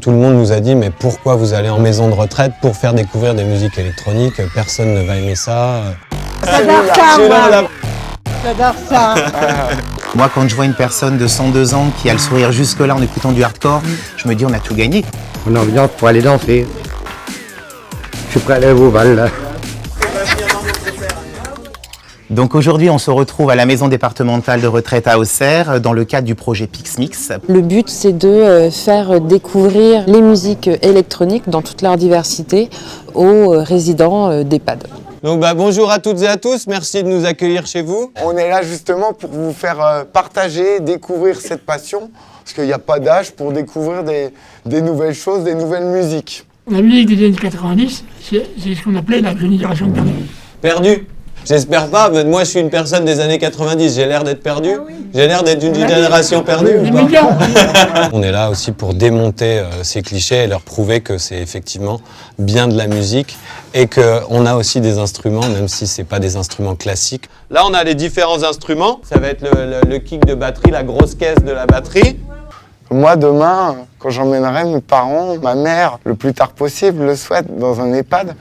Tout le monde nous a dit mais pourquoi vous allez en maison de retraite pour faire découvrir des musiques électroniques, personne ne va aimer ça. J'adore ça, moi. J'adore ça. Moi, quand je vois une personne de 102 ans qui a le sourire jusque-là en écoutant du hardcore, je me dis on a tout gagné. On a ambiance pour aller danser. Je suis prêt à aller au bal, là. Donc aujourd'hui, on se retrouve à la maison départementale de retraite à Auxerre dans le cadre du projet PixMix. Le but, c'est de faire découvrir les musiques électroniques dans toute leur diversité aux résidents d'EHPAD. Donc bonjour à toutes et à tous, merci de nous accueillir chez vous. On est là justement pour vous faire partager, découvrir cette passion, parce qu'il n'y a pas d'âge pour découvrir des nouvelles choses, des nouvelles musiques. La musique des années 90, c'est ce qu'on appelait la génération perdue. Perdu? J'espère pas, mais moi je suis une personne des années 90, j'ai l'air d'être perdu? J'ai l'air d'être une génération perdue ou pas? On est là aussi pour démonter ces clichés et leur prouver que c'est effectivement bien de la musique et qu'on a aussi des instruments, même si c'est pas des instruments classiques. Là on a les différents instruments, ça va être le kick de batterie, la grosse caisse de la batterie. Moi, demain, quand j'emmènerai mes parents, ma mère, le plus tard possible, le souhaite, dans un EHPAD,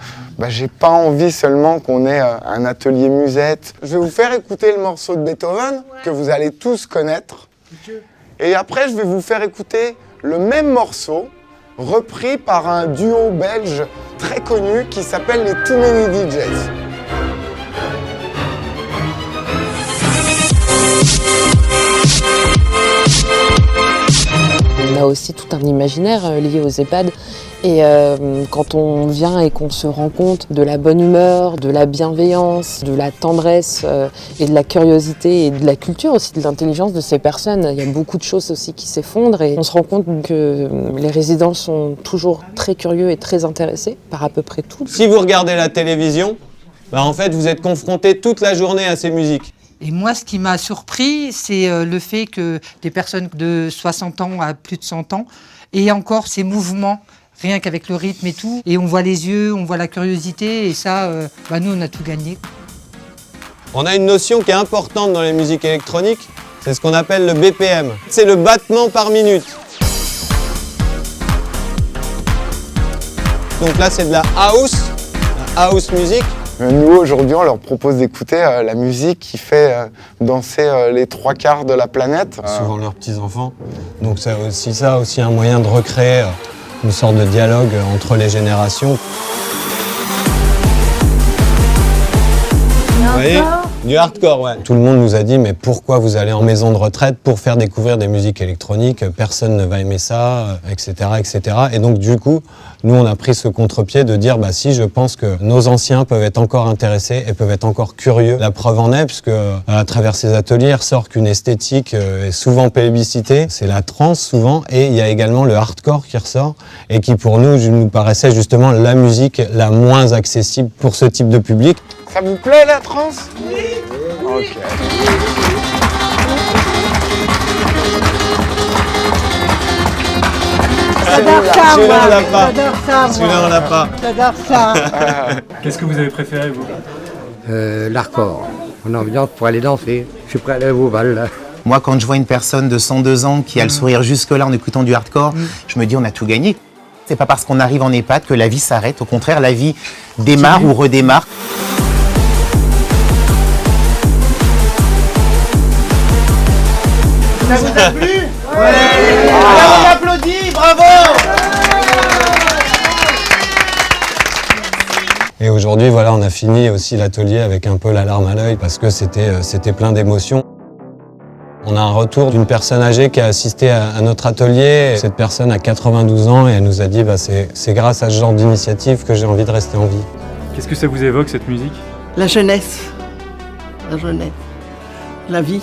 j'ai pas envie seulement qu'on ait un atelier musette. Je vais vous faire écouter le morceau de Beethoven, que vous allez tous connaître. Et après, je vais vous faire écouter le même morceau, repris par un duo belge très connu qui s'appelle les Too Many DJs. On a aussi tout un imaginaire lié aux EHPAD et quand on vient et qu'on se rend compte de la bonne humeur, de la bienveillance, de la tendresse et de la curiosité et de la culture aussi, de l'intelligence de ces personnes, il y a beaucoup de choses aussi qui s'effondrent et on se rend compte que les résidents sont toujours très curieux et très intéressés par à peu près tout. Si vous regardez la télévision, en fait vous êtes confronté toute la journée à ces musiques. Et moi, ce qui m'a surpris, c'est le fait que des personnes de 60 ans à plus de 100 ans aient encore ces mouvements, rien qu'avec le rythme et tout. Et on voit les yeux, on voit la curiosité, et ça, nous, on a tout gagné. On a une notion qui est importante dans les musiques électroniques, c'est ce qu'on appelle le BPM. C'est le battement par minute. Donc là, c'est de la house music. Nous, aujourd'hui, on leur propose d'écouter la musique qui fait danser les 3/4 de la planète. Souvent leurs petits-enfants. Donc c'est aussi un moyen de recréer une sorte de dialogue entre les générations. Vous voyez ? Du hardcore, ouais. Tout le monde nous a dit mais pourquoi vous allez en maison de retraite pour faire découvrir des musiques électroniques, personne ne va aimer ça, etc., etc. Et donc du coup, nous on a pris ce contre-pied de dire si je pense que nos anciens peuvent être encore intéressés et peuvent être encore curieux. La preuve en est puisque à travers ces ateliers, il ressort qu'une esthétique est souvent plébiscitée, c'est la trance souvent, et il y a également le hardcore qui ressort et qui pour nous paraissait justement la musique la moins accessible pour ce type de public. Ça vous plaît la trance? Oui. Ok. J'adore ça, moi. Celui-là, on l'a pas. J'adore ça, moi. Celui-là, on l'a pas. J'adore ça. Qu'est-ce que vous avez préféré, vous? L'hardcore. On a ambiance pour aller danser. Je suis prêt à aller au bal, là. Moi, quand je vois une personne de 102 ans qui a le sourire jusque-là en écoutant du hardcore, je me dis on a tout gagné. C'est pas parce qu'on arrive en EHPAD que la vie s'arrête. Au contraire, la vie démarre ou redémarre. Ça vous a plu? Ouais. On applaudit, bravo! Et aujourd'hui, voilà, on a fini aussi l'atelier avec un peu la larme à l'œil parce que c'était plein d'émotions. On a un retour d'une personne âgée qui a assisté à notre atelier. Cette personne a 92 ans et elle nous a dit c'est grâce à ce genre d'initiative que j'ai envie de rester en vie. Qu'est-ce que ça vous évoque, cette musique? La jeunesse. La jeunesse. La vie.